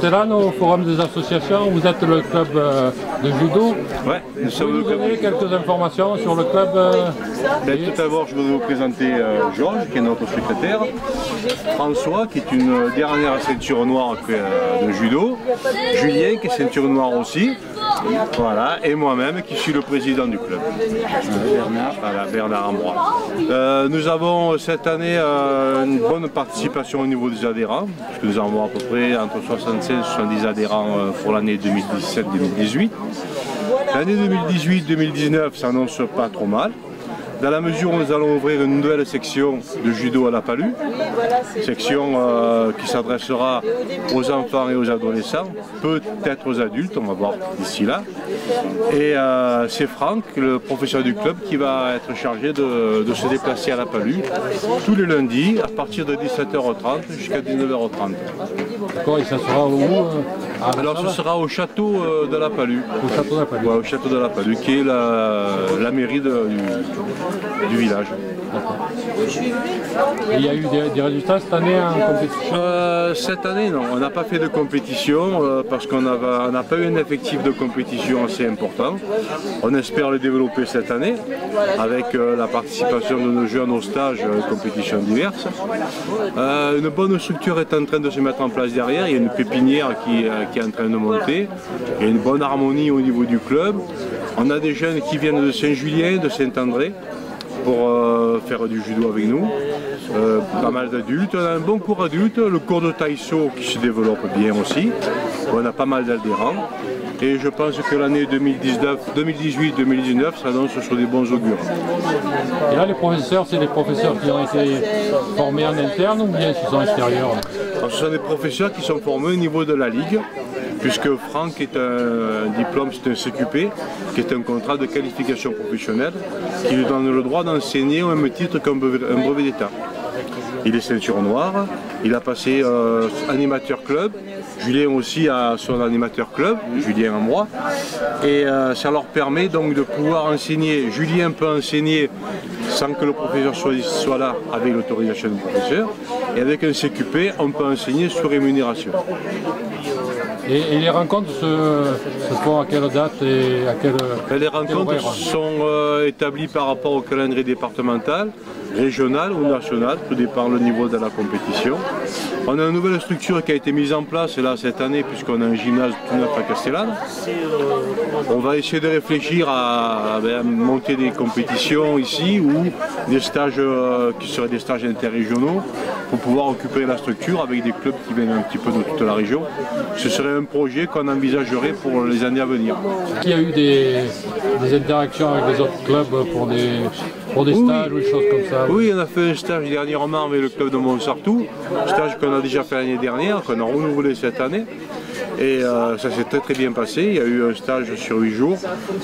C'est là au forum des associations, vous êtes le club de judo. Ouais, nous sommes le club. Vous donner quelques informations sur le club Tout d'abord, je voudrais vous présenter Georges, qui est notre secrétaire, François, qui est une dernière ceinture noire de judo, Julien, qui est ceinture noire aussi, voilà, et moi-même, qui suis le président du club. Bernard Ambrois. Nous avons cette année une bonne participation au niveau des adhérents, puisque nous avons à peu près entre 65 et 70 adhérents pour l'année 2017-2018. L'année 2018-2019 s'annonce pas trop mal, dans la mesure où nous allons ouvrir une nouvelle section de judo à la Palue, section qui s'adressera aux enfants et aux adolescents, peut-être aux adultes, on va voir d'ici là. Et c'est Franck, le professeur du club, qui va être chargé de se déplacer à la Palue tous les lundis à partir de 17h30 jusqu'à 19h30. D'accord, et ça sera où Alors ce sera au château de la Palue. Au château de la Palue. Ouais, au château de la Palue, qui est la mairie du village. Et il y a eu des résultats cette année en compétition? Cette année, non, on n'a pas fait de compétition parce qu'on n'a pas eu un effectif de compétition assez important. On espère le développer cette année avec la participation de nos jeunes aux stages et compétitions diverses. Une bonne structure est en train de se mettre en place derrière. Il y a une pépinière qui est en train de monter. Il y a une bonne harmonie au niveau du club. On a des jeunes qui viennent de Saint-Julien, de Saint-André, pour faire du judo avec nous. Pas mal d'adultes, on a un bon cours adulte, le cours de taïso qui se développe bien aussi. On a pas mal d'adhérents et je pense que l'année 2018-2019 s'annonce sur des bons augures. Et là les professeurs, c'est des professeurs qui ont été formés en interne ou bien qui sont extérieurs? Alors, ce sont des professeurs qui sont formés au niveau de la Ligue, puisque Franck est un diplôme, c'est un CQP, qui est un contrat de qualification professionnelle, qui lui donne le droit d'enseigner au même titre qu'un brevet d'État. Il est ceinture noire, il a passé animateur club, Julien aussi a son animateur club, Julien Ambrois, et ça leur permet donc de pouvoir enseigner. Julien peut enseigner sans que le professeur soit là avec l'autorisation du professeur, et avec un CQP, on peut enseigner sous rémunération. Et les rencontres se font à quelle date et à quel Les rencontres sont établies par rapport au calendrier départemental, régional ou national, tout dépend le niveau de la compétition. On a une nouvelle structure qui a été mise en place là cette année puisqu'on a un gymnase tout neuf à Castellane. On va essayer de réfléchir à monter des compétitions ici ou des stages qui seraient des stages interrégionaux pour pouvoir occuper la structure avec des clubs qui viennent un petit peu de toute la région. Ce serait un projet qu'on envisagerait pour les années à venir. Il y a eu des interactions avec les autres clubs pour des stages ou des choses comme ça? Oui, on a fait un stage dernièrement avec le club de Montsartou, stage qu'on a déjà fait l'année dernière, qu'on a renouvelé cette année. Et ça s'est très bien passé. Il y a eu un stage sur 8 jours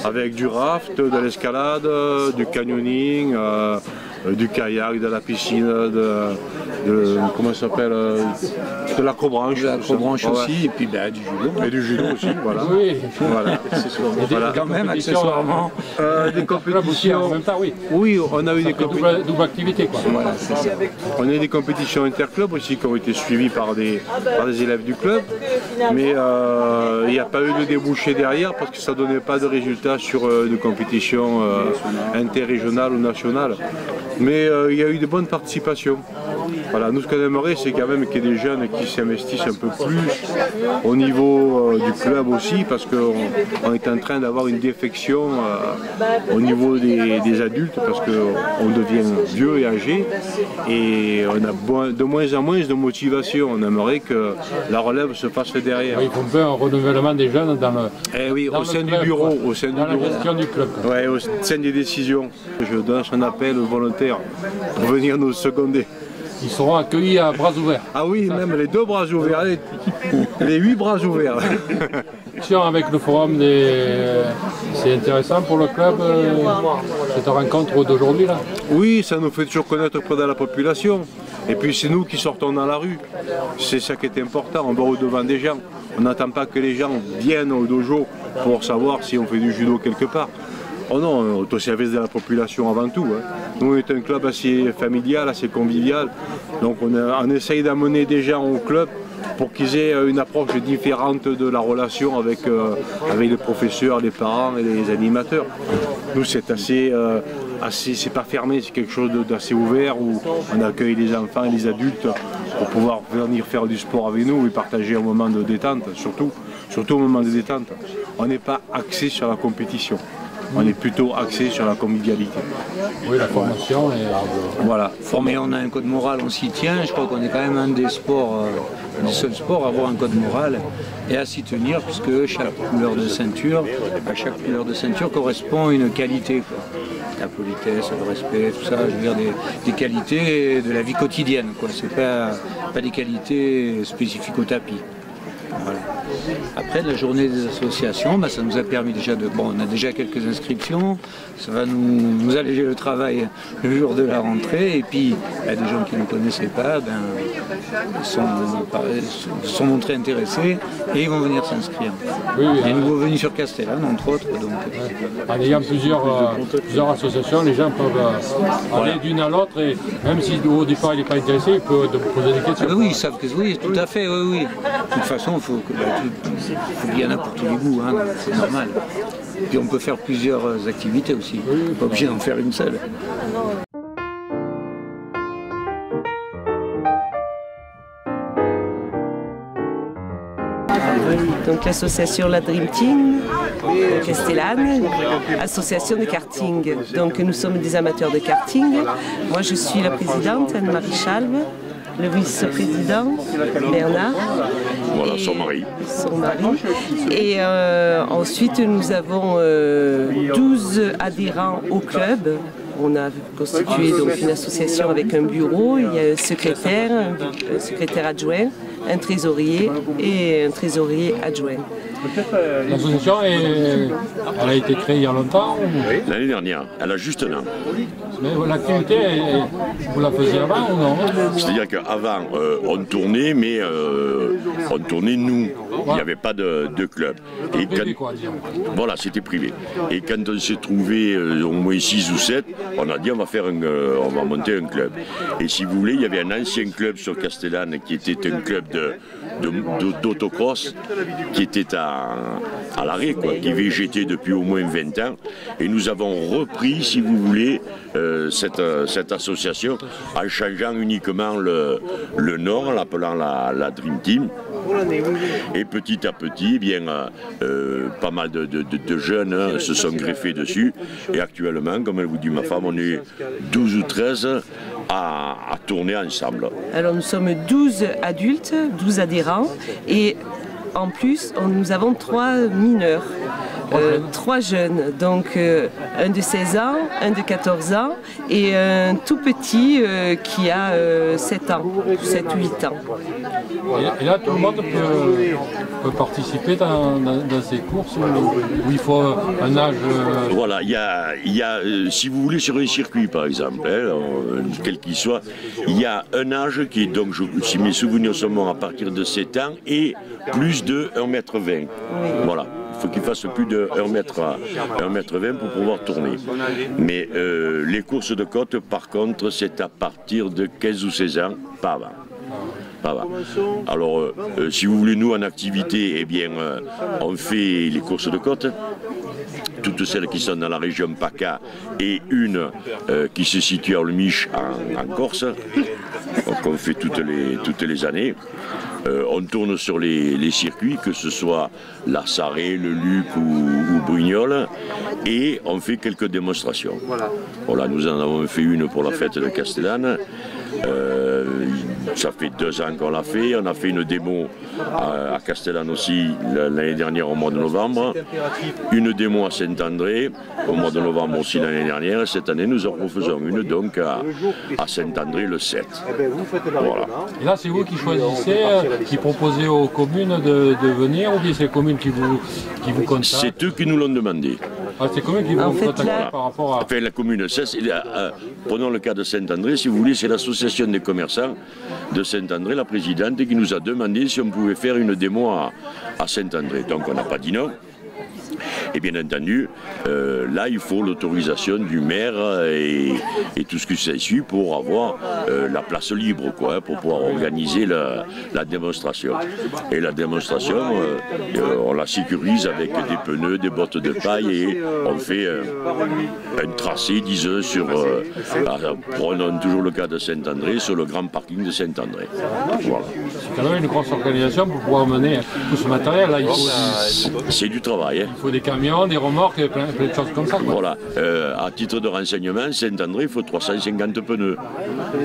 avec du raft, de l'escalade, du canyoning, du kayak, de la piscine, comment ça s'appelle, de l'acrobranche. De l'acrobranche aussi, et puis du judo. Et du judo aussi, voilà. Oui, voilà. voilà. Quand même, accessoirement. Des compétitions. En même temps, oui. Oui, on a eu des compétitions. Double activité, quoi. Voilà, c'est ça. On a eu des compétitions interclubs aussi qui ont été suivies par des élèves du club. Mais il n'y a pas eu de débouché derrière parce que ça ne donnait pas de résultats sur une compétition interrégionale ou nationale. Mais il y a eu de bonnes participations. Voilà, nous ce qu'on aimerait, c'est quand même qu'il y ait des jeunes qui s'investissent un peu plus au niveau du club aussi, parce qu'on est en train d'avoir une défection au niveau des adultes, parce qu'on devient vieux et âgé, et on a de moins en moins de motivation. On aimerait que la relève se fasse derrière. Il faut un peu un renouvellement des jeunes dans le, au sein du bureau, dans la gestion du club. Ouais, au sein des décisions. Je donne un appel aux volontaires pour venir nous seconder. Ils seront accueillis à bras ouverts. Ah oui, même les 2 bras ouverts, les 8 bras ouverts. Avec le forum, c'est intéressant pour le club, cette rencontre d'aujourd'hui là? Oui, ça nous fait toujours connaître auprès de la population. Et puis c'est nous qui sortons dans la rue. C'est ça qui est important, on va au-devant des gens. On n'attend pas que les gens viennent au dojo pour savoir si on fait du judo quelque part. Oh non, on est au service de la population avant tout. Nous, on est un club assez familial, assez convivial. Donc on essaye d'amener des gens au club pour qu'ils aient une approche différente de la relation avec les professeurs, les parents et les animateurs. Nous, c'est assez c'est pas fermé, c'est quelque chose d'assez ouvert où on accueille les enfants et les adultes pour pouvoir venir faire du sport avec nous et partager un moment de détente, surtout au moment de détente. On n'est pas axé sur la compétition. On est plutôt axé sur la convivialité. Oui, la formation. Voilà. Mais on a un code moral, on s'y tient. Je crois qu'on est quand même un des sports, du seul sport à avoir un code moral et à s'y tenir, puisque chaque couleur de ceinture, à chaque couleur de ceinture correspond une qualité. La politesse, le respect, tout ça, je veux dire des qualités de la vie quotidienne. Ce n'est pas des qualités spécifiques au tapis. Voilà. Après la journée des associations, ça nous a permis déjà on a déjà quelques inscriptions, ça va nous alléger le travail le jour de la rentrée, et puis des gens qui ne connaissaient pas sont montrés intéressés et ils vont venir s'inscrire. Oui, des nouveaux venus sur Castellane entre autres. Donc, en ayant plusieurs associations, les gens peuvent aller d'une à l'autre, et même si au départ il n'est pas intéressé, ils peuvent poser des questions. Oui, ils savent que oui, tout à fait, oui. De toute façon, il faut qu'il y en a pour tous les goûts, c'est normal. Puis on peut faire plusieurs activités aussi, on n'est pas obligé d'en faire une seule. Donc l'association La Dream Team, Castellane, association de karting. Donc nous sommes des amateurs de karting. Moi je suis la présidente Anne-Marie Chalve, le vice-président Bernard. Voilà, son mari. Et ensuite nous avons 12 adhérents au club. On a constitué donc une association avec un bureau, il y a un secrétaire adjoint, un trésorier et un trésorier adjoint. L'association, elle a été créée il y a longtemps? L'année dernière, elle a juste un an. Mais l'activité, vous la faisiez avant ou non? C'est-à-dire qu'avant, on tournait, mais on tournait nous. Il n'y avait pas de club. Et privé, quoi, disons. Voilà, c'était privé. Et quand on s'est trouvé au moins 6 ou 7, on a dit on va monter un club. Et si vous voulez, il y avait un ancien club sur Castellane qui était un club d'autocross qui était à l'arrêt, qui végétait depuis au moins 20 ans. Et nous avons repris, si vous voulez, cette association en changeant uniquement le nom, en l'appelant la Dream Team. Et petit à petit, pas mal de jeunes se sont greffés dessus. Et actuellement, comme elle vous dit ma femme, on est 12 ou 13 à tourner ensemble. Alors nous sommes 12 adultes, 12 adhérents, et en plus nous avons 3 mineurs. 3 jeunes, donc un de 16 ans, un de 14 ans et un tout petit qui a 7 ans, 7-8 ans. Et là, tout le monde peut participer dans ces courses où il faut un âge... Voilà, il y a si vous voulez, sur un circuit par exemple, quel qu'il soit, il y a un âge qui est donc, si mes souvenirs sont bons, à partir de 7 ans et plus de 1,20 m. Oui. Voilà. Il faut qu'il fasse plus de 1,20 m pour pouvoir tourner. Mais les courses de côte, par contre, c'est à partir de 15 ou 16 ans, pas avant. Alors, si vous voulez, nous, en activité, on fait les courses de côte. Toutes celles qui sont dans la région PACA et une qui se situe à Olmiche en Corse. qu'on fait toutes les années. On tourne sur les circuits, que ce soit la Sarré, le Luc ou Brignoles, et on fait quelques démonstrations. Voilà, nous en avons fait une pour la fête de Castellane. Ça fait 2 ans qu'on l'a fait. On a fait une démo à Castellane aussi l'année dernière au mois de novembre. Une démo à Saint-André au mois de novembre aussi l'année dernière. Et cette année, nous en refaisons une donc à Saint-André le 7. Voilà. Et là, c'est vous qui choisissez, qui proposez aux communes de venir, ou bien c'est les communes qui vous contactent? C'est eux qui nous l'ont demandé. Ah, c'est les communes qui vous contactent par rapport à... Enfin, la commune, prenons le cas de Saint-André, si vous voulez, c'est l'association des commerçants de Saint-André, la présidente, qui nous a demandé si on pouvait faire une démo à Saint-André. Donc on n'a pas dit non. Et bien entendu, là, il faut l'autorisation du maire et tout ce qui s'ensuit pour avoir la place libre, quoi, pour pouvoir organiser la démonstration. Et la démonstration, on la sécurise avec des pneus, des bottes de paille et on fait un tracé, disons, sur, prenons toujours le cas de Saint-André, sur le grand parking de Saint-André. Voilà. C'est quand même une grosse organisation pour pouvoir mener tout ce matériel. Là, c'est du travail. Hein. Il faut des camions, des remorques, plein de choses comme ça. Quoi. Voilà. À titre de renseignement, Saint-André, il faut 350 pneus.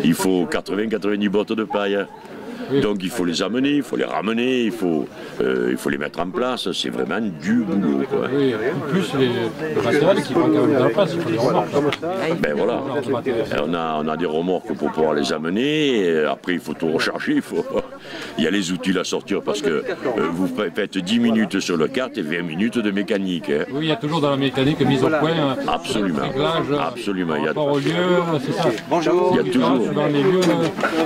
Il faut 80-90 bottes de paille. Oui. Donc il faut les amener, il faut les ramener, il faut les mettre en place. C'est vraiment du boulot. Quoi. Oui, en plus le matériel qui prend quand même de la place, il faut des remorques. Ben voilà. On a des remorques pour pouvoir les amener. Et après, il faut tout recharger. Il y a les outils à sortir parce que vous faites 10 minutes sur le kart et 20 minutes de mécanique. Hein. Oui, il y a toujours dans la mécanique mise au point. Absolument. Réglage, absolument. Par rapport au lieu, c'est ça. Bonjour. Il y a toujours dans les lieux,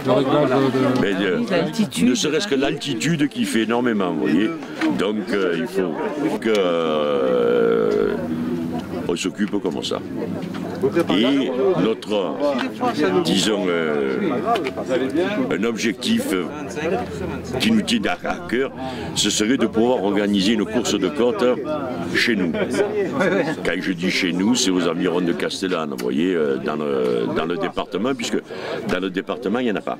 le réglage de... Ne serait-ce que l'altitude qui fait énormément, vous voyez. Donc il faut que on s'occupe comme ça. Et notre, disons, un objectif qui nous tient à cœur, ce serait de pouvoir organiser une course de côte chez nous. Quand je dis chez nous, c'est aux environs de Castellane, vous voyez, dans le département, puisque dans le département, il n'y en a pas.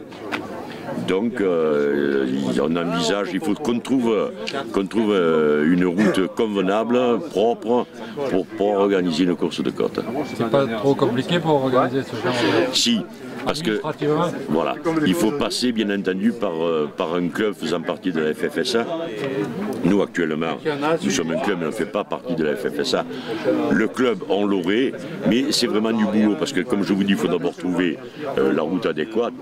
Donc on envisage, il faut qu'on trouve une route convenable, propre, pour organiser une course de côte. C'est pas trop compliqué pour organiser ce genre de... Si. Parce que, voilà, il faut passer bien entendu par un club faisant partie de la FFSA. Nous actuellement, nous sommes un club mais on ne fait pas partie de la FFSA. Le club, on l'aurait, mais c'est vraiment du boulot parce que comme je vous dis, il faut d'abord trouver la route adéquate.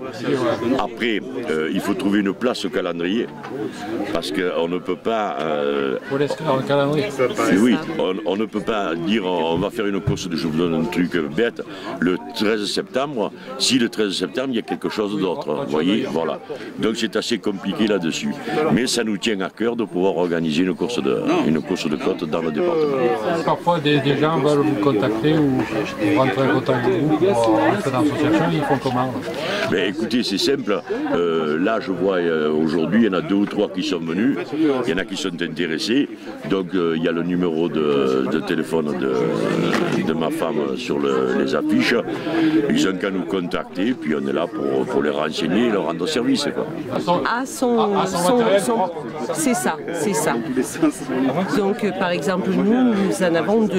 Après, il faut trouver une place au calendrier parce qu'on ne peut pas... Faut l'inscrire dans le calendrier. Oui, on ne peut pas dire on va faire une course de, je vous donne un truc bête, le 13 septembre, si le 13 septembre, il y a quelque chose d'autre, vous voyez, voilà. Donc c'est assez compliqué là-dessus. Mais ça nous tient à cœur de pouvoir organiser une course de côte dans le département. Parfois, des gens veulent vous contacter ou rentrer en contact avec vous pour rentrer dans l'association, ils font comment? Ben, écoutez, c'est simple. Là, je vois aujourd'hui, il y en a 2 ou 3 qui sont venus. Il y en a qui sont intéressés. Donc, il y a le numéro de téléphone de ma femme sur les affiches. Ils ont qu'à nous contacter. Puis on est là pour les renseigner et leur rendre service. C'est ça, c'est ça. Donc par exemple, nous en avons 2.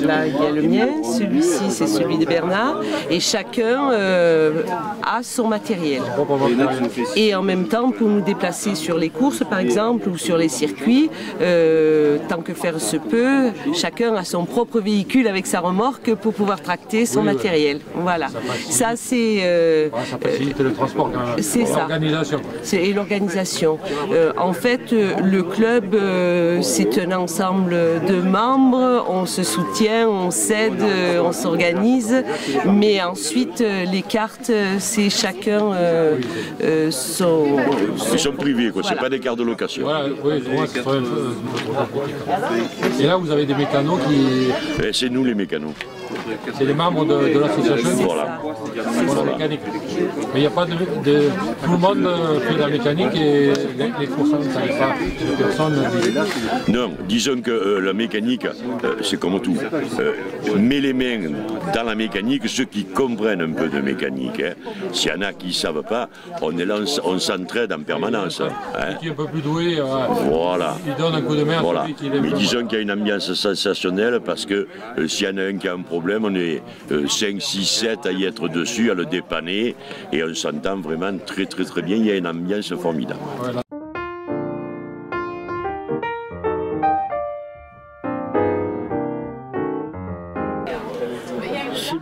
Là, il y a le mien, celui-ci, c'est celui de Bernard. Et chacun a son matériel. Et en même temps, pour nous déplacer sur les courses, par exemple, ou sur les circuits, tant que faire se peut, chacun a son propre véhicule avec sa remorque pour pouvoir tracter son matériel. Voilà. Ça, c'est... ça facilite le transport quand même. C'est ça. L'organisation. Et l'organisation. En fait, le club, c'est un ensemble de membres. On se soutient, on s'aide, on s'organise. Mais ensuite, les cartes, c'est chacun son... Ils sont privés, quoi. Voilà. C'est pas des cartes de location. Voilà, oui, pour moi, c'est trop compliqué. Et là, vous avez des mécanos qui... C'est nous les mécanos. C'est les membres de l'association Voilà. Pour la mécanique. Mais il n'y a pas de... Tout le monde fait la mécanique et les coursants, ça n'est pas... Personne... Non, disons que la mécanique, c'est comme tout. Mets les mains dans la mécanique, ceux qui comprennent un peu de mécanique. Hein. S'il y en a qui ne savent pas, on est là, on s'entraide en permanence. Hein. Qui est un peu plus doué, voilà. Il donne un coup de main à voilà. celui qui l'aime. Mais disons qu'il y a une ambiance sensationnelle parce que s'il y en a un qui a un problème, on est 5, 6, 7 à y être dessus, à le dépanner et on s'entend vraiment très très très bien. Il y a une ambiance formidable. Voilà.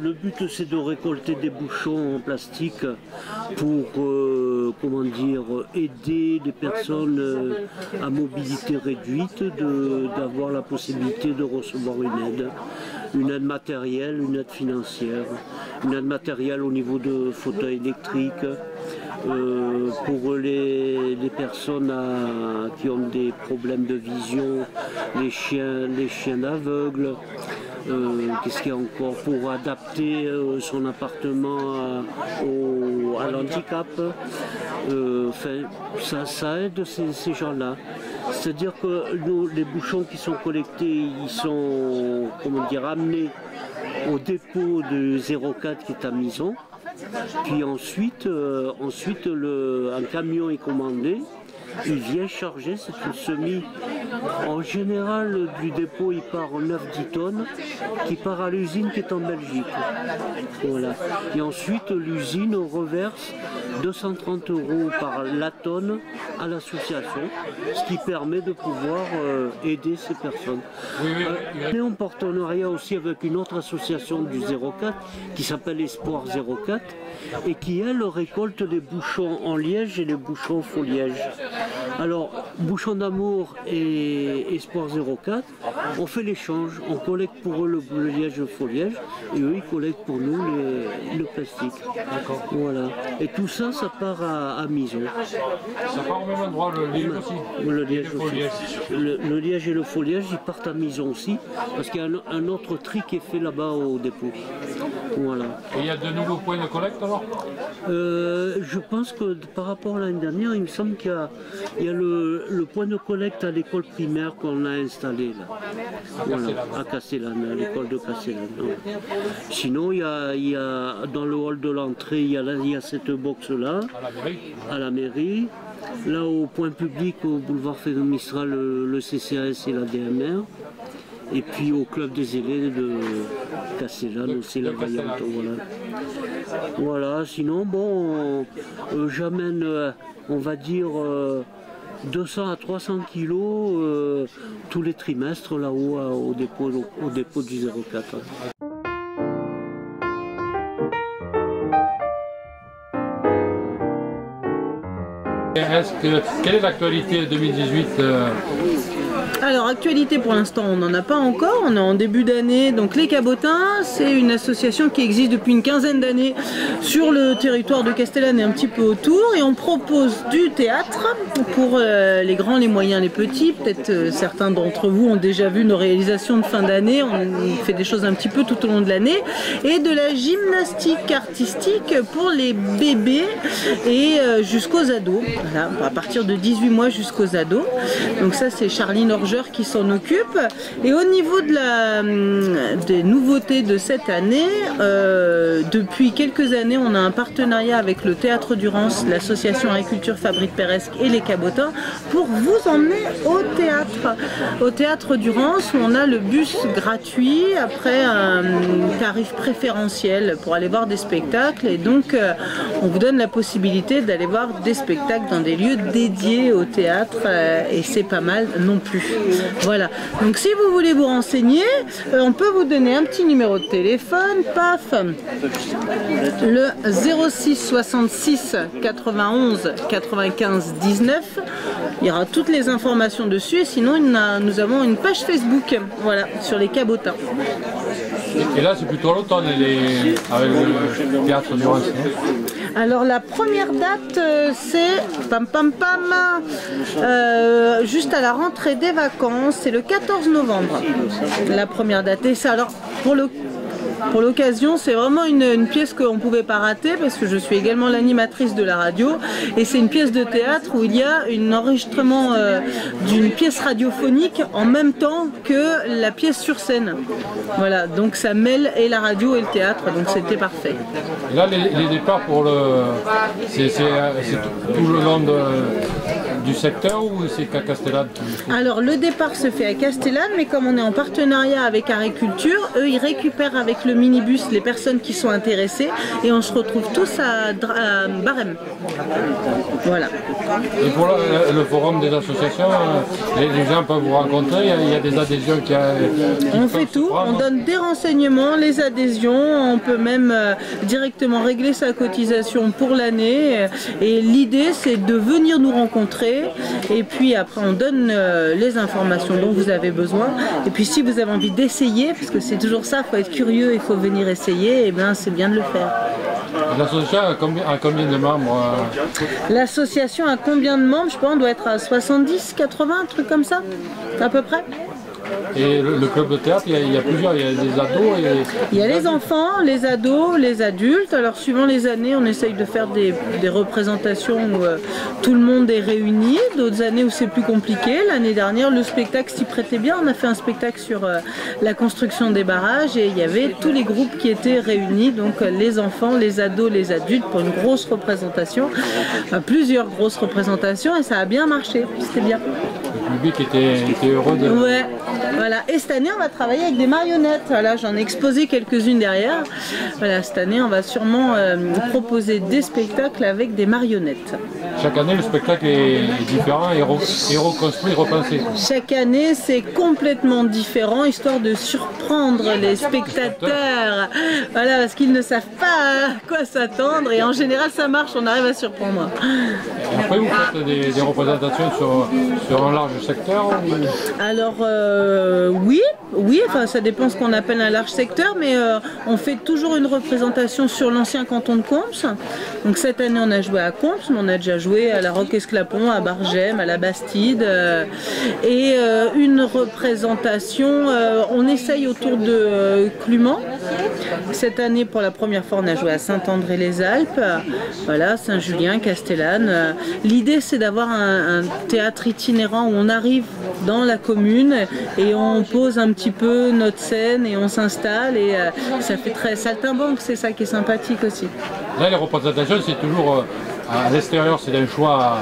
Le but, c'est de récolter des bouchons en plastique pour comment dire, aider les personnes à mobilité réduite d'avoir la possibilité de recevoir une aide matérielle, une aide financière, une aide matérielle au niveau de fauteuils électriques, pour les personnes qui ont des problèmes de vision, les chiens aveugles. Qu'est-ce qu'il y a encore pour adapter son appartement à l'handicap. Ça aide ces gens-là. C'est-à-dire que les bouchons qui sont collectés, ils sont amenés au dépôt de 04 qui est à Mison. Puis ensuite un camion est commandé. Il vient charger, c'est une semi. En général, du dépôt, il part 9-10 tonnes, qui part à l'usine qui est en Belgique. Voilà. Et ensuite, l'usine reverse 230 € par la tonne à l'association, ce qui permet de pouvoir aider ces personnes. On est en partenariat aussi avec une autre association du 04 qui s'appelle Espoir 04 et qui, elle, récolte les bouchons en liège et les bouchons faux liège. Alors, Bouchons d'amour et Espoir 04, on fait l'échange, on collecte pour eux le liège et le faux liège, et eux ils collectent pour nous le plastique. Voilà. Et tout ça, ça part à Mison. Ça part au même endroit, le liège aussi. Le liège aussi. Le liège et le faux liège, ils partent à Mison aussi, parce qu'il y a un autre tri qui est fait là-bas au dépôt. Voilà. Et il y a de nouveaux points de collecte alors? Je pense que par rapport à l'année dernière, il me semble qu'il y a le point de collecte à l'école primaire qu'on a installé là. Voilà, à Castellane, à l'école de Castellane. Ouais. Sinon, il y a dans le hall de l'entrée, il y a cette box là, à la mairie. Là, au point public, au boulevard Fédon Mistral, le CCAS et la DMR. Et puis au club des élèves de Castellane aussi, la Vaillante. Voilà, sinon, bon, j'amène, on va dire, 200 à 300 kilos tous les trimestres là-haut au dépôt du 04. Quelle est l'actualité 2018 Alors, actualité pour l'instant, on n'en a pas encore. On est en début d'année. Donc, les Cabotins, c'est une association qui existe depuis une quinzaine d'années sur le territoire de Castellane et un petit peu autour. Et on propose du théâtre pour les grands, les moyens, les petits. Peut-être certains d'entre vous ont déjà vu nos réalisations de fin d'année. On fait des choses un petit peu tout au long de l'année. Et de la gymnastique artistique pour les bébés et jusqu'aux ados. Voilà, à partir de 18 mois jusqu'aux ados. Donc ça, c'est Charline Orger qui s'en occupe. Et au niveau des nouveautés de cette année, depuis quelques années, on a un partenariat avec le Théâtre du Rance, l'association Agriculture Fabrique Peresque et les Cabotins pour vous emmener au Théâtre du Rance où on a le bus gratuit après un tarif préférentiel pour aller voir des spectacles. Et donc, on vous donne la possibilité d'aller voir des spectacles dans des lieux dédiés au théâtre et c'est pas mal non plus. Voilà, donc si vous voulez vous renseigner, on peut vous donner un petit numéro de téléphone, paf, le 06 66 91 95 19, il y aura toutes les informations dessus et sinon nous avons une page Facebook, voilà, sur les Cabotins. Et là c'est plutôt à l'automne avec le théâtre du Rance. Alors la première date c'est juste à la rentrée des vacances, c'est le 14 novembre la première date. Et ça, alors pour pour l'occasion. C'est vraiment une pièce qu'on ne pouvait pas rater parce que je suis également l'animatrice de la radio et c'est une pièce de théâtre où il y a un enregistrement d'une pièce radiophonique en même temps que la pièce sur scène. Voilà, donc ça mêle et la radio et le théâtre, donc c'était parfait. Et là, les départs pour le... C'est tout le long du secteur ou c'est qu'à Castellane? Alors le départ se fait à Castellane, mais comme on est en partenariat avec Agriculture, eux ils récupèrent avec le minibus les personnes qui sont intéressées et on se retrouve tous à Barème. Voilà. Et pour le forum des associations, les gens peuvent vous rencontrer, il y a des adhésions qui on fait tout, on donne des renseignements, les adhésions, on peut même directement régler sa cotisation pour l'année et l'idée c'est de venir nous rencontrer et puis après on donne les informations dont vous avez besoin et puis si vous avez envie d'essayer, parce que c'est toujours ça, il faut être curieux, il faut venir essayer, et bien c'est bien de le faire. L'association a combien de membres? L'association a combien de membres? Je pense qu'on doit être à 70, 80, un truc comme ça, à peu près. Et le club de théâtre, il y a plusieurs, il y a des ados et... Il y a les enfants, les ados, les adultes. Alors suivant les années, on essaye de faire des représentations où tout le monde est réuni. D'autres années où c'est plus compliqué. L'année dernière, le spectacle s'y prêtait bien. On a fait un spectacle sur la construction des barrages et il y avait tous les groupes qui étaient réunis. Donc les enfants, les ados, les adultes pour une grosse représentation. Plusieurs grosses représentations et ça a bien marché. C'était bien. Le public était heureux de... Ouais. Voilà. Et cette année, on va travailler avec des marionnettes. Voilà, j'en ai exposé quelques-unes derrière. Voilà, cette année, on va sûrement proposer des spectacles avec des marionnettes. Chaque année, le spectacle est différent et reconstruit, repensé. Chaque année, c'est complètement différent, histoire de surprendre les spectateurs. Voilà, parce qu'ils ne savent pas à quoi s'attendre. Et en général, ça marche, on arrive à surprendre. Après, vous faites des représentations sur un large secteur ou... Alors, oui, enfin, ça dépend ce qu'on appelle un large secteur, mais on fait toujours une représentation sur l'ancien canton de Comps. Donc cette année, on a joué à Comps, mais on a déjà joué à la Roque-Esclapon, à Bargem, à la Bastide. Et une représentation, on essaye autour de Clumont. Cette année, pour la première fois, on a joué à Saint-André-les-Alpes, voilà, Saint-Julien, Castellane. L'idée, c'est d'avoir un théâtre itinérant où on arrive dans la commune et on pose un petit peu notre scène et on s'installe et ça fait très saltimbanque, c'est ça qui est sympathique aussi. Là, les représentations, c'est toujours à l'extérieur, c'est un choix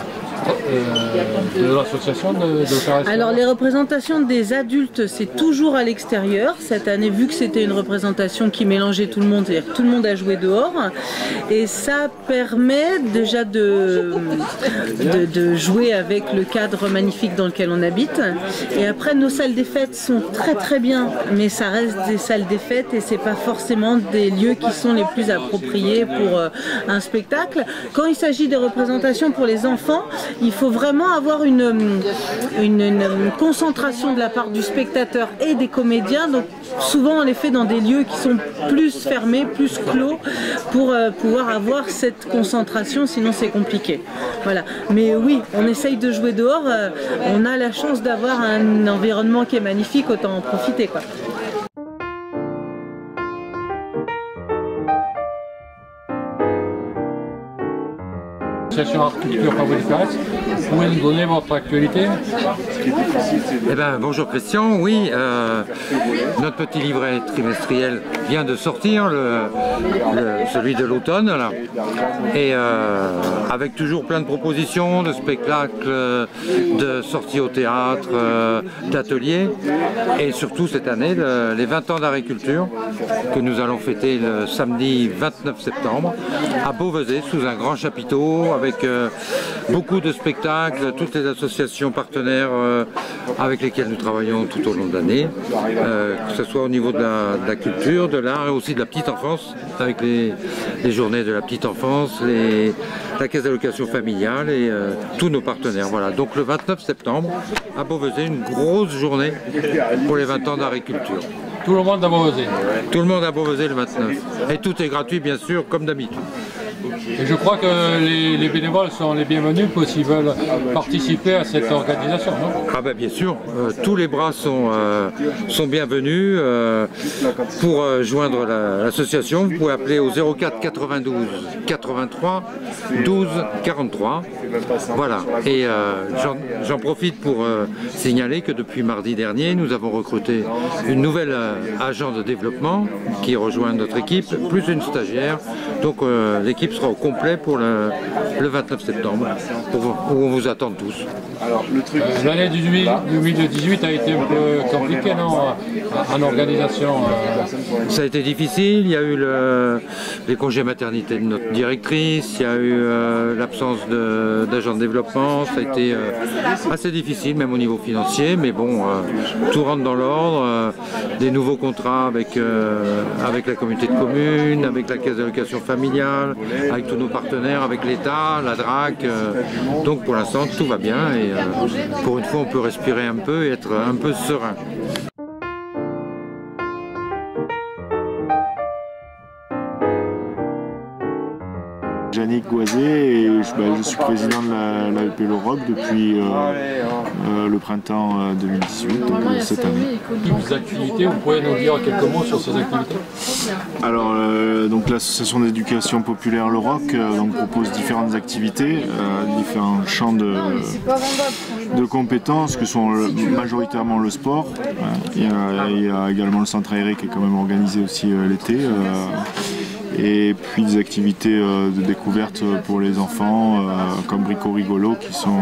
de l'association de faire ça. Alors les représentations des adultes, c'est toujours à l'extérieur. Cette année, vu que c'était une représentation qui mélangeait tout le monde, c'est-à-dire que tout le monde a joué dehors, et ça permet déjà de jouer avec le cadre magnifique dans lequel on habite. Et après, nos salles des fêtes sont très très bien, mais ça reste des salles des fêtes et c'est pas forcément des lieux qui sont les plus appropriés pour un spectacle. Quand il s'agit des représentations pour les enfants, il faut vraiment avoir une concentration de la part du spectateur et des comédiens. Donc souvent on les fait dans des lieux qui sont plus fermés, plus clos pour pouvoir avoir cette concentration, sinon c'est compliqué. Voilà. Mais oui, on essaye de jouer dehors, on a la chance d'avoir un environnement qui est magnifique, autant en profiter, quoi. L'association Agriculture Fabrice Perez, vous pouvez nous donner votre actualité? Eh ben, bonjour Christian, oui, notre petit livret trimestriel vient de sortir, celui de l'automne, là, et avec toujours plein de propositions, de spectacles, de sorties au théâtre, d'ateliers, et surtout cette année, les 20 ans d'agriculture que nous allons fêter le samedi 29 septembre à Beauvezet, sous un grand chapiteau, avec beaucoup de spectacles, toutes les associations partenaires avec lesquelles nous travaillons tout au long de l'année, que ce soit au niveau de la culture, de l'art et aussi de la petite enfance, avec les journées de la petite enfance, la caisse d'allocation familiale et tous nos partenaires. Voilà. Donc le 29 septembre, à Beauvezet, une grosse journée pour les 20 ans d'agriculture. Tout le monde à Beauvezet. Tout le monde à Beauvezet le 29. Et tout est gratuit, bien sûr, comme d'habitude. Et je crois que les bénévoles sont les bienvenus s'ils veulent participer à cette organisation, non? Ah ben bien sûr, tous les bras sont bienvenus. Pour joindre l'association, vous pouvez appeler au 04 92 83 12 43. Voilà, et j'en profite pour signaler que depuis mardi dernier, nous avons recruté une nouvelle agent de développement qui rejoint notre équipe, plus une stagiaire. Donc l'équipe sera au complet pour le 29 septembre, où on vous attend tous. L'année 2018 a été un peu compliquée, non, en organisation? Ça a été difficile, il y a eu les congés maternité de notre directrice, il y a eu l'absence d'agent de développement, ça a été assez difficile, même au niveau financier, mais bon, tout rentre dans l'ordre, des nouveaux contrats avec la communauté de communes, avec la caisse d'allocation familiale, avec tous nos partenaires, avec l'État, la DRAC, donc pour l'instant tout va bien et pour une fois on peut respirer un peu et être un peu serein. Yannick Goisé et je suis président de l'AEP Le Roc depuis le printemps 2018, donc cette année. Quelles activités, vous pouvez nous dire quelques mots sur ces activités? Alors, donc l'association d'éducation populaire Le Roc propose différentes activités, différents champs de compétences que sont majoritairement le sport. Il y a également le centre aéré qui est quand même organisé aussi l'été. Et puis des activités de découverte pour les enfants comme Brico Rigolo qui sont...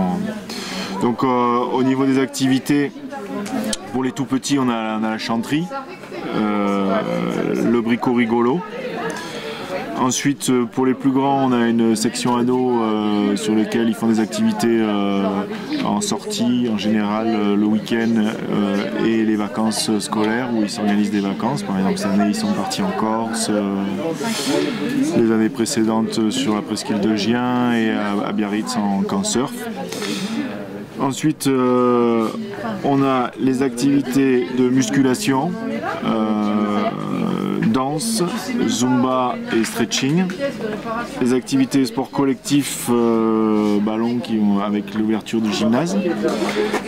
Donc au niveau des activités, pour les tout petits on a la chanterie, le Brico Rigolo. Ensuite, pour les plus grands, on a une section ados sur lesquelles ils font des activités en sortie, en général le week-end et les vacances scolaires où ils s'organisent des vacances. Par exemple, cette année, ils sont partis en Corse, les années précédentes sur la presqu'île de Gien et à Biarritz en camp surf. Ensuite, on a les activités de musculation, danse, zumba et stretching. Les activités sport collectif, ballon avec l'ouverture du gymnase.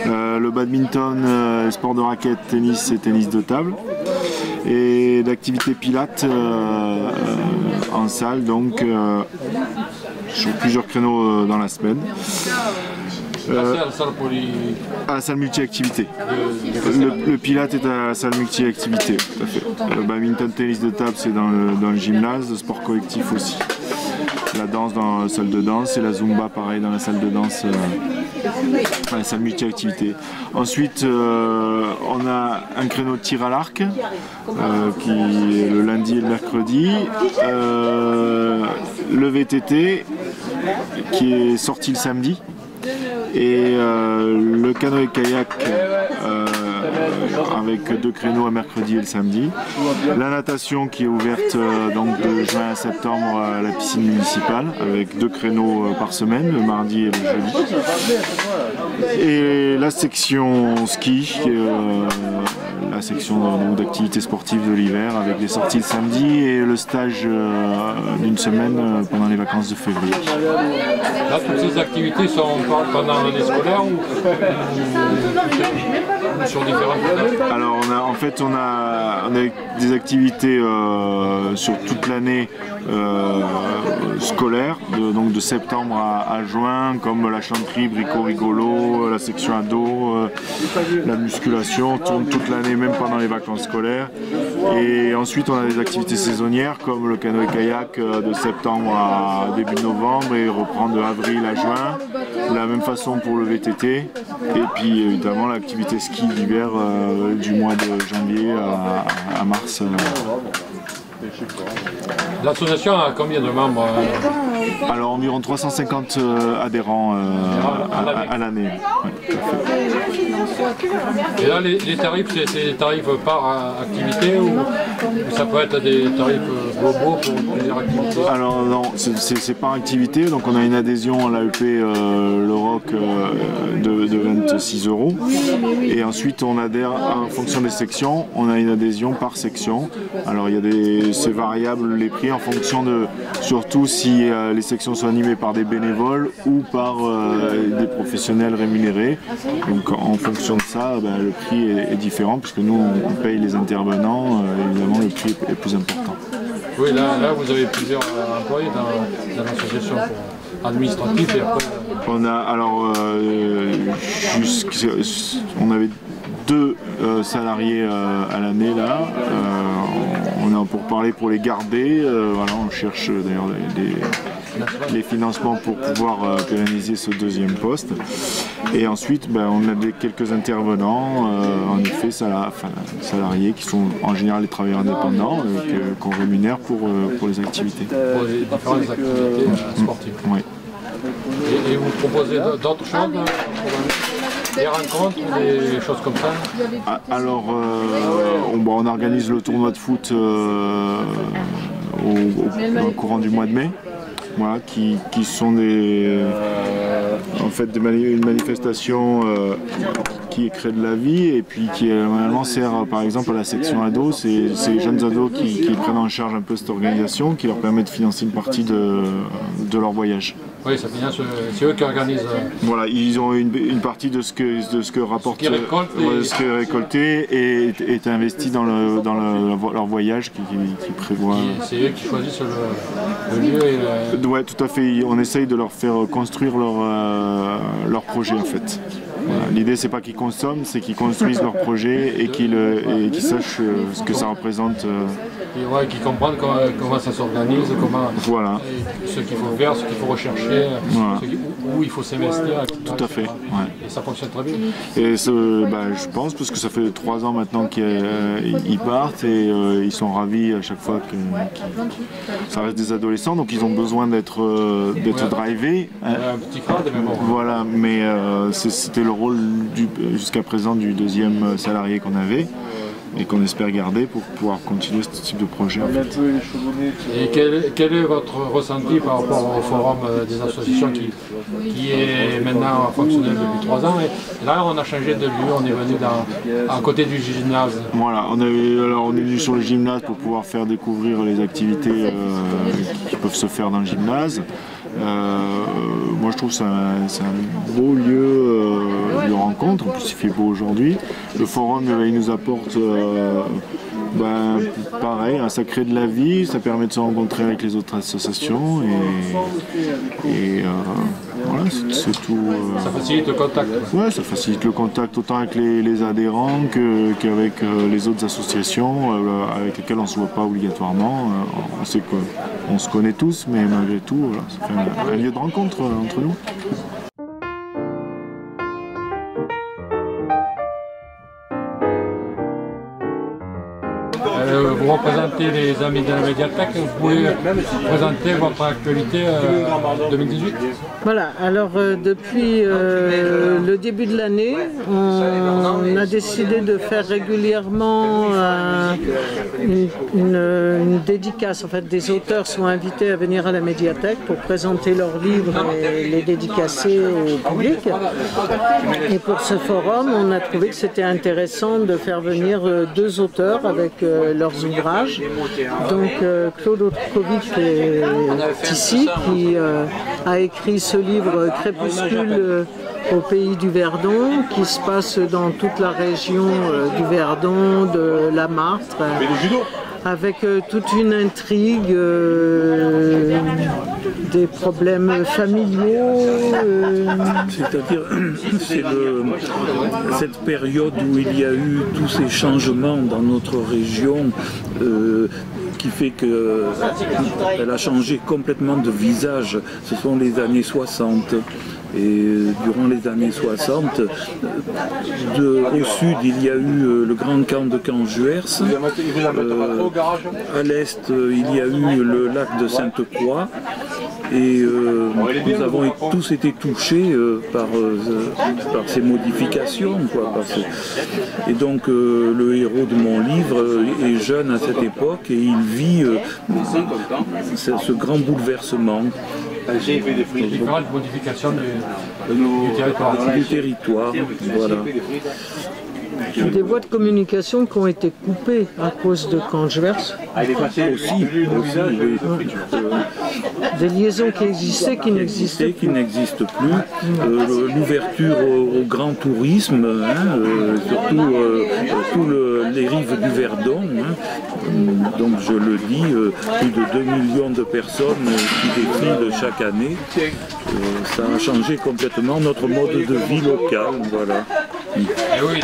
Le badminton, sport de raquette, tennis et tennis de table. Et l'activité pilates en salle, donc sur plusieurs créneaux dans la semaine. À la salle multi-activité. Le Pilate est à la salle multi-activité, tout à fait. Le badminton, tennis de table, c'est dans le gymnase, le sport collectif aussi. La danse dans la salle de danse et la Zumba, pareil, dans la salle de danse, dans la salle multi-activité. Ensuite, on a un créneau de tir à l'arc, qui est le lundi et le mercredi. Le VTT, qui est sorti le samedi. Et le canoë-kayak avec 2 créneaux à mercredi et le samedi. La natation qui est ouverte donc de juin à septembre à la piscine municipale avec 2 créneaux par semaine, le mardi et le jeudi. Et la section ski, la section d'activités sportives de l'hiver avec les sorties le samedi et le stage d'une semaine pendant les vacances de février. Là, toutes ces activités sont pendant l'année scolaire ou sur différentes périodes? Alors on a des activités sur toute l'année scolaire, donc de septembre à juin, comme la chanterie, Brico Rigolo, la section ado, la musculation, toute l'année, même pendant les vacances scolaires. Et ensuite on a des activités saisonnières comme le canoë-kayak de septembre à début novembre et reprend de avril à juin. De la même façon pour le VTT et puis évidemment l'activité ski d'hiver du mois de janvier à mars. L'association a combien de membres? Alors environ 350 adhérents à l'année. Ouais, Et là, les tarifs, c'est des tarifs par activité ou ça peut être des tarifs globaux pour plusieurs activités? Alors non, c'est par activité, donc on a une adhésion à l'AEP Le Roc de 26 €. Et ensuite on adhère en fonction des sections, on a une adhésion par section. Alors c'est variable les prix en fonction de, surtout si les sections sont animées par des bénévoles ou par des professionnels rémunérés. Donc en fonction de ça, le prix est différent puisque nous on paye les intervenants, évidemment le prix est plus important. Oui, là vous avez plusieurs employés dans l'association administrative et après... On a alors on avait 2 salariés à l'année là. On a pour parler pour les garder. Voilà, on cherche d'ailleurs les financements pour pouvoir pérenniser ce 2e poste. Et ensuite, on a quelques intervenants, en effet salariés qui sont en général les travailleurs indépendants qu'on rémunère pour les activités. Pour les différentes activités sportives. Oui. Et vous proposez d'autres choses, des rencontres, des choses comme ça? Alors, on organise le tournoi de foot au courant du mois de mai. Voilà, qui sont en fait une manifestation qui crée de la vie et puis qui normalement sert par exemple à la section ado, ces jeunes ados qui prennent en charge un peu cette organisation, qui leur permet de financer une partie de leur voyage. Oui, ça finance, c'est eux qui organisent. Voilà, ils ont une partie de ce que rapporte, ce qui est récolté est investi dans leur voyage qui prévoit. C'est eux qui choisissent le lieu et ouais, tout à fait. On essaye de leur faire construire leur projet en fait. Voilà. L'idée c'est pas qu'ils consomment, c'est qu'ils construisent leur projet et qu'ils sachent ce que ça représente. Et ouais, qu'ils comprennent comment ça s'organise, voilà. Ce qu'il faut faire, ce qu'il faut rechercher, voilà. où il faut s'investir. Tout à fait. Ouais. Et ça fonctionne très bien. Et je pense parce que ça fait 3 ans maintenant qu'ils partent et ils sont ravis à chaque fois que ça reste des adolescents, donc ils ont besoin d'être drivés. Hein. Un petit cadre, mais bon. Voilà, mais c'était le rôle jusqu'à présent du 2e salarié qu'on avait et qu'on espère garder pour pouvoir continuer ce type de projet. En fait. Et quel est votre ressenti par rapport au forum des associations qui est maintenant fonctionnel depuis 3 ans? Et là, on a changé de lieu, on est venu à côté du gymnase. Voilà, on est venu sur le gymnase pour pouvoir faire découvrir les activités qui peuvent se faire dans le gymnase. Moi je trouve que c'est un beau lieu de rencontre, en plus il fait beau aujourd'hui. Le forum il nous apporte pareil, ça crée de la vie, ça permet de se rencontrer avec les autres associations et voilà, c'est tout. Ça facilite le contact. Ouais, ça facilite le contact autant avec les adhérents qu'avec les autres associations avec lesquelles on ne se voit pas obligatoirement. On sait qu'on se connaît tous, mais malgré tout, voilà, ça fait un lieu de rencontre entre nous. Vous représentez les amis de la médiathèque, vous pouvez présenter votre actualité 2018? Voilà, alors depuis le début de l'année, on a décidé de faire régulièrement une dédicace. En fait, des auteurs sont invités à venir à la médiathèque pour présenter leurs livres et les dédicacer au public. Et pour ce forum, on a trouvé que c'était intéressant de faire venir 2 auteurs avec leurs ouvrages. Donc Claude Otkovic est ici, qui a écrit ce livre Crépuscule au pays du Verdon, qui se passe dans toute la région du Verdon, de la Martre, avec toute une intrigue, des problèmes familiaux. C'est-à-dire, c'est cette période où il y a eu tous ces changements dans notre région qui fait qu'elle a changé complètement de visage. Ce sont les années 60. Et durant les années 60, au sud, il y a eu le grand camp de Canjuers. À l'est, il y a eu le lac de Sainte-Croix. Et nous avons tous été touchés par ces modifications, quoi, et donc le héros de mon livre est jeune à cette époque et il vit ce grand bouleversement. Différentes modifications du territoire. Voilà. Des voies de communication qui ont été coupées à cause de Cangeverse. Aussi, oui. Des liaisons qui existaient, qui n'existent plus. L'ouverture au grand tourisme, surtout tous les rives du Verdon. Donc je le dis, plus de 2 millions de personnes qui défilent chaque année. Ça a changé complètement notre mode de vie local. Voilà. Et oui,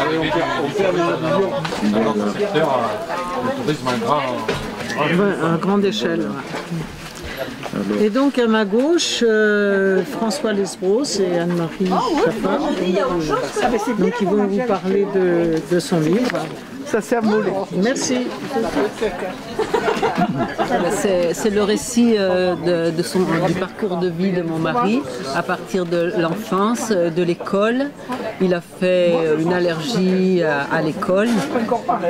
dans ce secteur, le tourisme à grande échelle. Alors. Et donc à ma gauche, François Lesbros et Anne-Marie Chappin. Donc ils vont vous parler de son livre. Ça sert Merci. C'est le récit du parcours de vie de mon mari à partir de l'enfance, de l'école. Il a fait une allergie à l'école,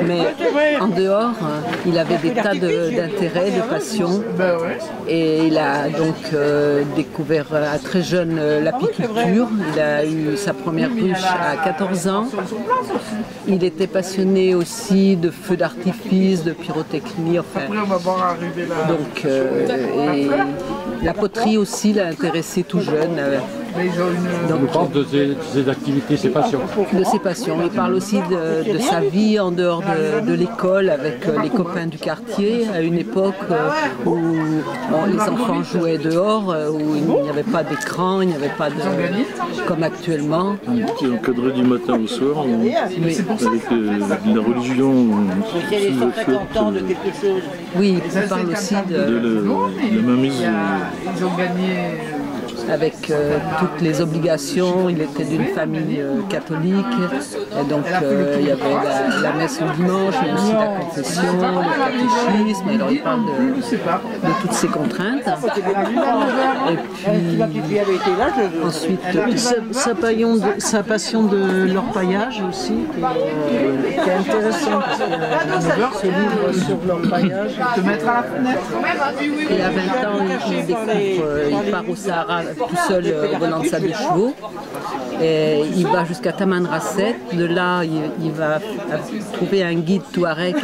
mais en dehors, il avait des tas d'intérêts, de passions. Et il a donc découvert à très jeune l'apiculture. Il a eu sa première ruche à 14 ans. Il était passionné aussi de feux d'artifice, de pyrotechnie, enfin. Donc, et la poterie aussi l'a intéressé tout jeune. Donc, on parle de ses activités, ses passions. De ses passions. Il parle aussi de sa vie en dehors de l'école avec les copains du quartier, à une époque où les enfants jouaient dehors, où il n'y avait pas d'écran, il n'y avait pas de... comme actuellement. On était encadré du matin au soir, avec la religion. Oui, il parle aussi de la mainmise. Ils ont gagné... avec toutes les obligations. Il était d'une famille catholique, et donc il y avait la messe le dimanche, mais aussi la confession, le catéchisme. Alors il parle de toutes ces contraintes. Et puis ensuite sa passion de l'orpaillage aussi, qui est intéressant parce que ce livre sur l'orpaillage. Et à 20 ans, il découvre, il part au Sahara tout seul au volant de sa deux chevaux. Et il va jusqu'à Tamanrasset. De là, il va trouver un guide touareg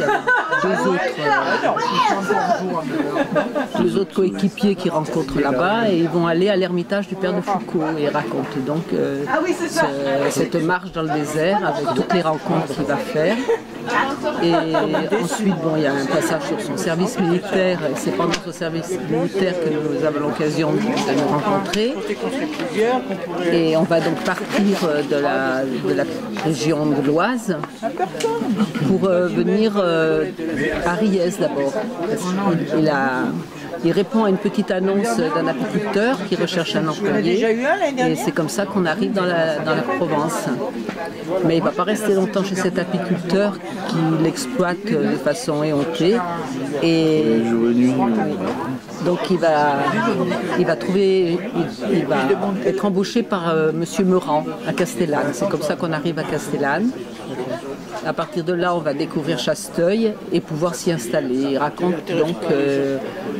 avec deux autres coéquipiers qu'il rencontre là-bas, et ils vont aller à l'ermitage du père de Foucault. Et il raconte donc cette marche dans le désert avec toutes les rencontres qu'il va faire. Et ensuite, il y a un passage sur son service militaire, et c'est pendant son service militaire que nous avons l'occasion de nous rencontrer. Et on va donc partir de la région de l'Oise pour venir à Riez d'abord. Il répond à une petite annonce d'un apiculteur qui recherche un employé, et c'est comme ça qu'on arrive dans la Provence. Mais il ne va pas rester longtemps chez cet apiculteur qui l'exploite de façon éhontée. Et donc il va être embauché par Monsieur Meurant à Castellane. C'est comme ça qu'on arrive à Castellane. À partir de là, on va découvrir Chasteuil et pouvoir s'y installer. Il raconte donc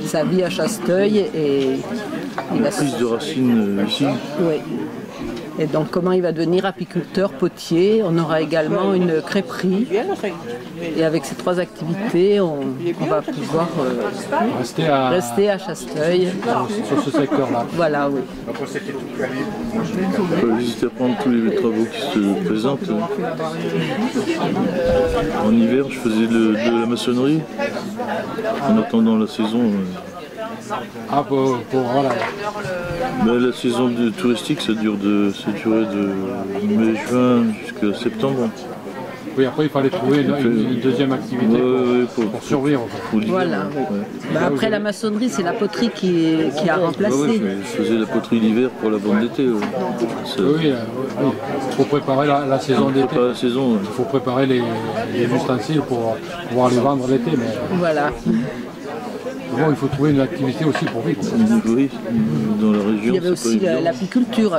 sa vie à Chasteuil et il a prise de racines ici. Oui. Et donc comment il va devenir apiculteur, potier. On aura également une crêperie. Et avec ces trois activités, on va pouvoir rester à Chasteuil. Sur ce secteur-là. Voilà, oui. On peut visiter à prendre tous les travaux qui se présentent. En hiver, je faisais de la maçonnerie en attendant la saison. Ah, voilà. Mais la saison touristique, ça durait de mai-juin jusqu'à septembre. Oui, après il fallait trouver une deuxième activité pour survivre. Voilà. Ouais. Après la maçonnerie, c'est la poterie qui a remplacé. Je faisais la poterie l'hiver pour la bande d'été. Oui, il faut préparer la saison d'été. Il faut préparer les ustensiles pour pouvoir les vendre l'été. Mais... Voilà. il faut trouver une activité aussi pour vivre. Oui, dans la région. Il y avait aussi l'apiculture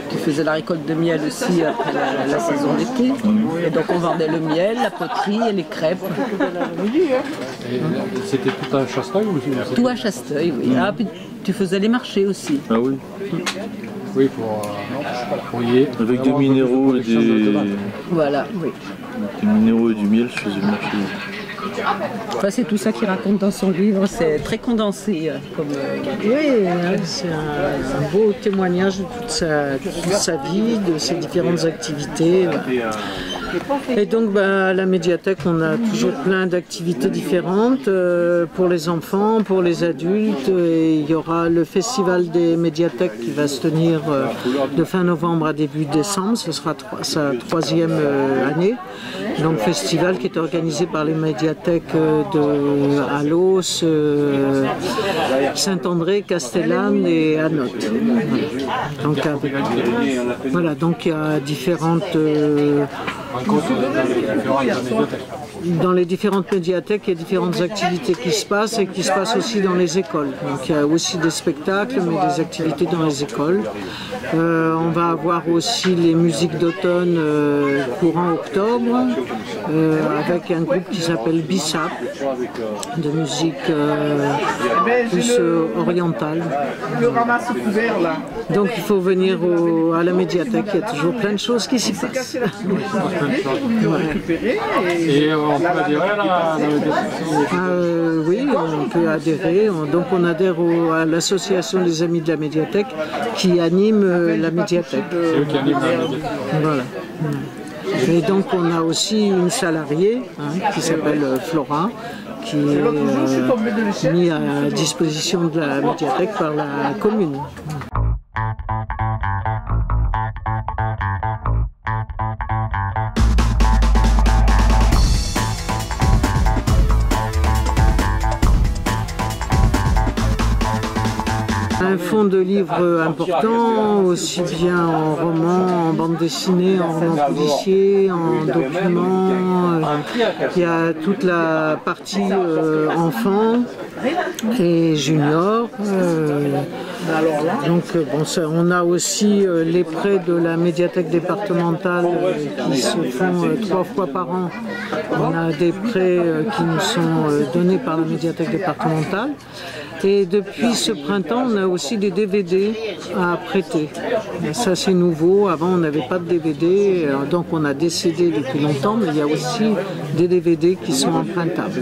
qui faisait la récolte de miel aussi après la saison d'été. Et donc on vendait le miel, la poterie et les crêpes. Et c'était tout à Chasteuil ou tout à Chasteuil, oui. Ah, puis tu faisais les marchés aussi. Ah oui. Oui, pour y être. Avec des minéraux et des... Voilà, oui. Des minéraux et du miel, je faisais le marché. Enfin, c'est tout ça qu'il raconte dans son livre, c'est très condensé. Oui, c'est un beau témoignage de toute sa vie, de ses différentes activités. Et donc à la médiathèque, on a toujours plein d'activités différentes pour les enfants, pour les adultes. Et il y aura le festival des médiathèques qui va se tenir de fin novembre à début décembre. Ce sera sa 3e année. Donc festival qui est organisé par les médiathèques de Alos, Saint-André, Castellane et Anote. Voilà, donc il y a différentes... Dans les différentes médiathèques, il y a différentes activités qui se passent et qui se passent aussi dans les écoles. Donc il y a aussi des spectacles, mais des activités dans les écoles. On va avoir aussi les musiques d'automne courant octobre, avec un groupe qui s'appelle Bissap, de musique plus orientale. Donc il faut venir à la médiathèque, il y a toujours plein de choses qui s'y passent. Et on peut adhérer à la médiathèque? Oui, on peut adhérer. Donc on adhère à l'association des Amis de la médiathèque qui anime la médiathèque. C'est eux qui animent la médiathèque. Voilà. Et donc on a aussi une salariée qui s'appelle Flora, qui est mise à disposition de la médiathèque par la commune. Un fonds de livres important, aussi bien en roman, en bande dessinée, en roman policier, en documents. Il y a toute la partie enfants et juniors. Donc bon, on a aussi les prêts de la médiathèque départementale qui se font 3 fois par an. On a des prêts qui nous sont donnés par la médiathèque départementale. Et depuis ce printemps, on a aussi des DVD à prêter. Et ça, c'est nouveau. Avant, on n'avait pas de DVD, donc on a des CD depuis longtemps, mais il y a aussi des DVD qui sont empruntables.